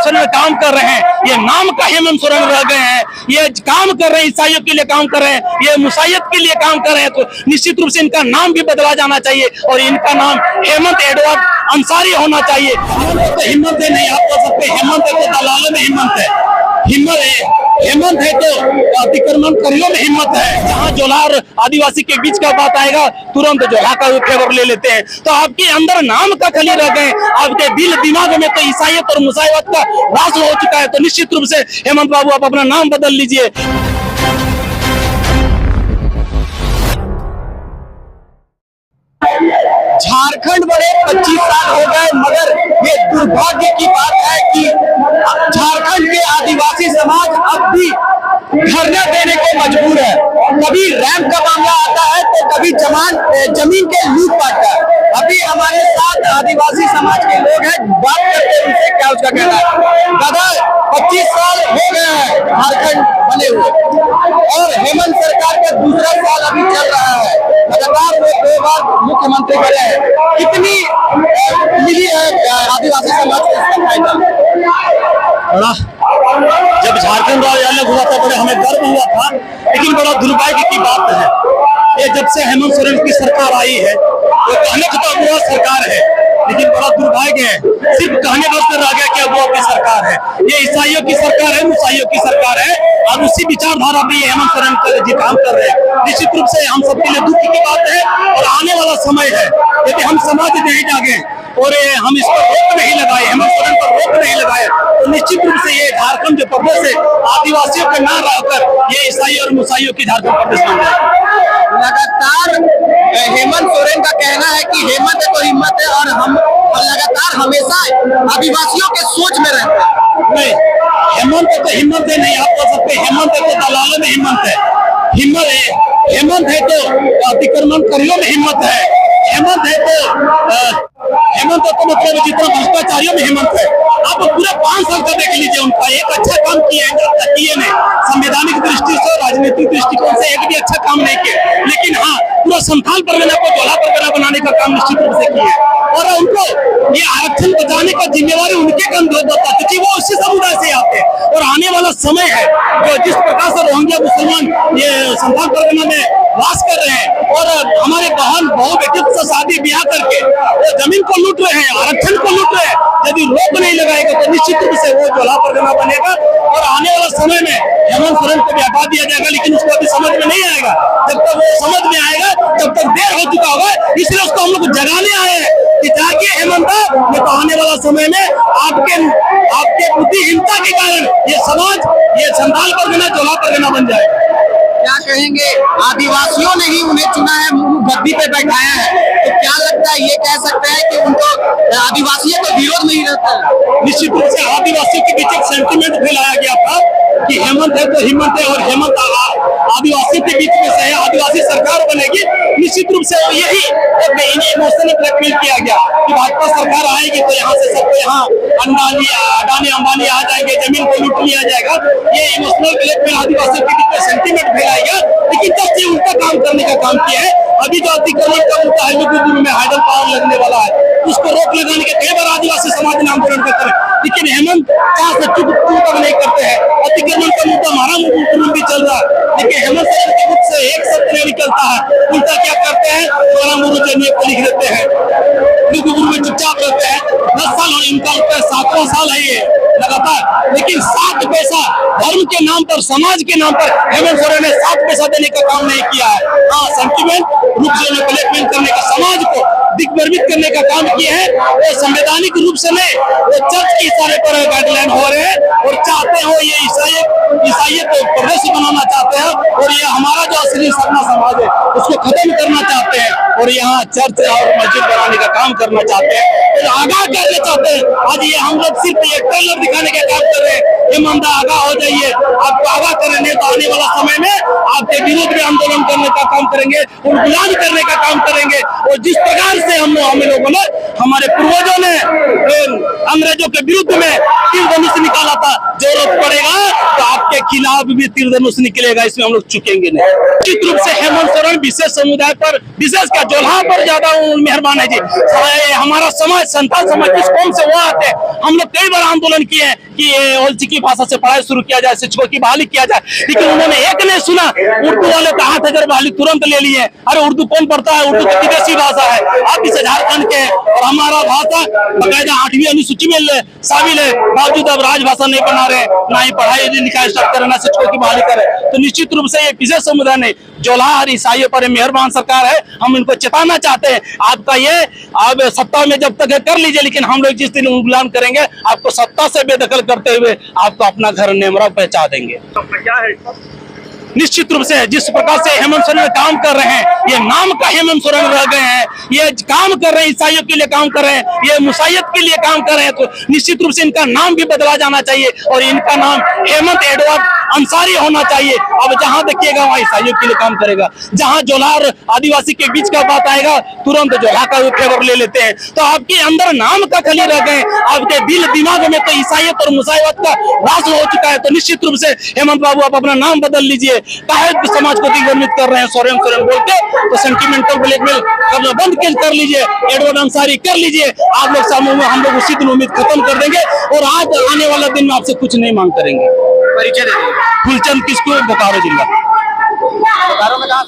हेमंत सोरेन काम कर रहे हैं, ये नाम का हेमंत सोरेन रह गए हैं। ये काम कर रहे हैं, ईसाइयों के लिए काम कर रहे हैं, ये मुसायत के लिए काम कर रहे हैं, तो निश्चित रूप से इनका नाम भी बदला जाना चाहिए और इनका नाम हेमंत एडवर्ड अंसारी होना चाहिए। तो हिम्मत है नहीं, आप कह सकते हेमंत है तो दलालों में हिम्मत है, हेमंत है तो अतिक्रमणकारियों में हिम्मत है। जहाँ जोला और आदिवासी के बीच का बात आएगा तुरंत जोला का फेवर ले लेते हैं। तो आपके अंदर नाम का खली रह गए, आपके दिल दिमाग में तो ईसाइयत और मुसाइवत का राज हो चुका है। तो निश्चित रूप से हेमंत बाबू आप अपना नाम बदल लीजिए। झारखंड बड़े 25 साल हो गए, मगर ये दुर्भाग्य की बात है कि झारखंड के आदिवासी समाज अब भी धरना देने को मजबूर है। कभी रैंप का मामला आता है तो कभी जमीन के लूटपाट का। अभी हमारे साथ आदिवासी समाज के लोग हैं, बात करते हैं उनसे क्या उसका कहना है। दादा 25 साल हो गए हैं झारखंड बने हुए और हेमंत सरकार का दूसरा साल अभी चल रहा है। लगातार वो 2 बार मुख्यमंत्री बने हैं। कितनी मिली है आदिवासी समाज को इसका फायदा? जब झारखंड राज्य अलग हुआ था बड़े हमें गर्व हुआ था, लेकिन बड़ा दुर्भाग्य की बात है ये जब से हेमंत सोरेन की सरकार आई है, वो कहने को तो बुरा सरकार है, लेकिन बड़ा दुर्भाग्य है सिर्फ कहने बस रह गया कि अब वो की सरकार है। ये ईसाइयों की सरकार है, मुसाइयों की सरकार है और उसी विचारधारा में हेमंत सोरेन जी काम कर रहे हैं। निश्चित रूप से हम सबके लिए दुख की बात है और आने वाला समय है यदि हम समाज नहीं जागे और हम इस पर रोक नहीं लगाए, हेमंत सोरेन पर रोक नहीं लगाए, तो निश्चित रूप से ये झारखंड जो प्रदेश है आदिवासियों के ना रहकर ये ईसाई और मुसाइयों की झारखंड प्रदेश बन जाएगा। लगातार हेमंत सोरेन का कहना है कि हेमंत है तो हिम्मत है और हम लगातार हमेशा आदिवासियों के सोच में रहते हैं। नहीं, हेमंत है तो हिम्मत है नहीं, आप कह सकते हेमंत है तो दलालों में हिम्मत है, हेमंत है तो अतिक्रमणकारियों में हिम्मत है, हेमंत है तो मतलब जितना भ्रष्टाचारियों में हेमंत है। आप पूरे 5 साल का देख लीजिए, उनका एक अच्छा काम किए नहीं, संवैधानिक दृष्टि से राजनीतिक दृष्टिकोण से एक भी अच्छा काम नहीं किया, लेकिन हाँ पूरा संथाल परगना को जोला परगना बनाने का काम निश्चित रूप से किए और उनको ये आरक्षण बचाने का जिम्मेवारी उनके कंधों पर था क्योंकि वो उसी समुदाय से आते हैं। और आने वाला समय है जो जिस प्रकार से रोहिंग्या मुसलमान ये संथाल परगना में वास कर रहे हैं और हमारे बहन बहु बेटियों से शादी ब्याह करके वो जमीन को लूट रहे हैं, आरक्षण को लूट रहे हैं, यदि रोक नहीं लगाएगा तो निश्चित रूप से वो जोला परगना बनेगा और आने वाला समय में हेमंत सोरेन को भी हटा दिया जाएगा, लेकिन उसको अभी समझ में नहीं आएगा। जब तक वो समझ में आएगा तब तक देर हो चुका होगा, इसलिए उसको हम लोग जगाने आए हैं कि जाके हेमंत, ये तो आने वाला समय में आपके बुद्धिहीनता के कारण ये समाज ये संथाल परगना जोला परगना बन जाएगा। क्या कहेंगे, आदिवासियों ने ही उन्हें चुना है, गद्दी पे बैठाया है, तो क्या लगता है ये कह सकते हैं कि उनको आदिवासियों का विरोध नहीं रहता है? निश्चित रूप से आदिवासियों के बीच एक सेंटिमेंट फैलाया गया था कि हेमंत है तो हिम्मत है और हेमंत आदिवासियों के बीच में से है, आदिवासी सरकार बनेगी। निश्चित रूप से यही इमोशनल ब्लैकमेल किया गया कि भाजपा सरकार आएगी तो यहाँ से सबको यहाँ अडानी अंबानी आ जाएंगे, जमीन को लूट लिया जाएगा। ये इमोशनल ब्लैकमेल आदिवासियों के बीच में सेंटिमेंट फैलाएगा, लेकिन जब से उल्टा काम करने का काम किया है, अभी जो अतिक्रमण का मुद्दा है में हाइडल पावर लगने वाला है, उसको रोक लगाने के कई बार आदिवासी समाज ने आंदोलन करते हैं, लेकिन हेमंत चुप नहीं करते हैं। अतिक्रमण का मुद्दा हमारा भी चल रहा है, लेकिन हेमंत सोरेन के मुख से एक शब्द नहीं निकलता है। उल्टा क्या करते हैं, हमारा मुरुजन लिख देते हैं, में चुपचाप रहते हैं। 10 साल और इनका 7वां साल है ये लगातार, लेकिन 7 पैसा धर्म के नाम पर, समाज के नाम पर हेमंत सोरेन ने 7 पैसा देने का काम नहीं किया है। हाँ, सेंटिमेंट रूप से ब्लैकमेल करने का, समाज को दिग्भ्रमित करने का काम किया है। वो संवैधानिक रूप से नहीं, वो चर्च के इशारे पर गाइडलाइन हो रहे हैं और चाहते हो ये ईसाइयत को प्रदेश बनाना चाहते हैं और ये हमारा जो असली सपना समाज है उसको खत्म करना चाहते हैं और यहाँ चर्च और मस्जिद बनाने का काम करना चाहते हैं, तो आगाह करना चाहते हैं। आज ये हम लोग सिर्फ ये ट्रेलर दिखाने का काम कर रहे हैं, ये मंदा आगाह हो जाइए, आपको आगाह करेंगे तो आने वाला समय में आपके विरोध में आंदोलन करने का काम करेंगे, गुलाम करने का काम करेंगे। और जिस प्रकार से हम लोगों ने, हमारे पूर्वजों ने अंग्रेजों के विरुद्ध में तीर धनुष निकाला था, जरूरत पड़ेगा तो आपके खिलाफ भी तीर धनुष निकलेगा, इसमें हम लोग चुकेंगे नहीं। निश्चित रूप से हेमंत सोरेन विशेष समुदाय पर, विशेष क्या जोल्हा पर ज्यादा मेहरबान है जी। हमारा समाज संथाल समाज जिस कौम से वो आते हैं, हम लोग कई बार आंदोलन किए हैं कि ओलची की भाषा से पढ़ाई शुरू किया जाए, शिक्षकों की बहाली किया जाए, लेकिन उन्होंने एक नहीं सुना। उर्दू वाले का 8,000 बहाली तुरंत ले लिए। अरे उर्दू कौन पढ़ता है, उर्दू तो विदेशी भाषा है। आप इसे झारखंड के और हमारा भाषा बकायदा 8वीं अनुसूची में शामिल है, बावजूद अब राजभाषा नहीं बना रहे, ना ही पढ़ाई लिखाई स्टार्ट करे, ना शिक्षकों की बहाली करे। तो निश्चित रूप से ये विशेष समुदाय नहीं, जोल्हा और ईसाइयों पर मेहरबान सरकार है। हम इनको चेताना चाहते हैं, आपका ये आप सत्ता में जब तक है कर लीजिए, लेकिन हम लोग जिस दिन गुलाम करेंगे आपको सत्ता से बेदखल करते हुए आपको अपना घर नेमरा पहुंचा देंगे। क्या है निश्चित रूप से जिस प्रकार से हेमंत सोरेन काम कर रहे हैं, ये नाम का हेमंत सोरेन रह गए हैं, ये काम कर रहे हैं, ईसाइयों के लिए काम कर रहे हैं, ये मुसायत के लिए काम कर रहे हैं, तो निश्चित रूप से इनका नाम भी बदला जाना चाहिए और इनका नाम हेमंत एडवर्ड अंसारी होना चाहिए। अब जहां देखिएगा वहां ईसाइयों के लिए काम करेगा, जहां जोल्हा और आदिवासी के बीच का बात आएगा तुरंत जोल्हा का फेवर ले लेते हैं। तो आपके अंदर नाम का खली रह गए, आपके दिल दिमाग में तो ईसाइयत और मुसायवत का राज हो चुका है। तो निश्चित रूप से हेमंत बाबू आप अपना नाम बदल लीजिए। काहे समाज को दिग्भ्रमित कर रहे हैं सोरेन बोल के, तो सेंटिमेंटल ब्लैकमेल करना बंद कर लीजिए, एडवर्ड अंसारी कर लीजिए। आप लोग समूह में हम लोग उसी दिन उम्मीद खत्म कर देंगे और आज आने वाला दिन में आपसे कुछ नहीं मांग करेंगे। परिचय दे दीजिए। फुलचंद किसको, बोकारो जिला। बोकारो में कहाँ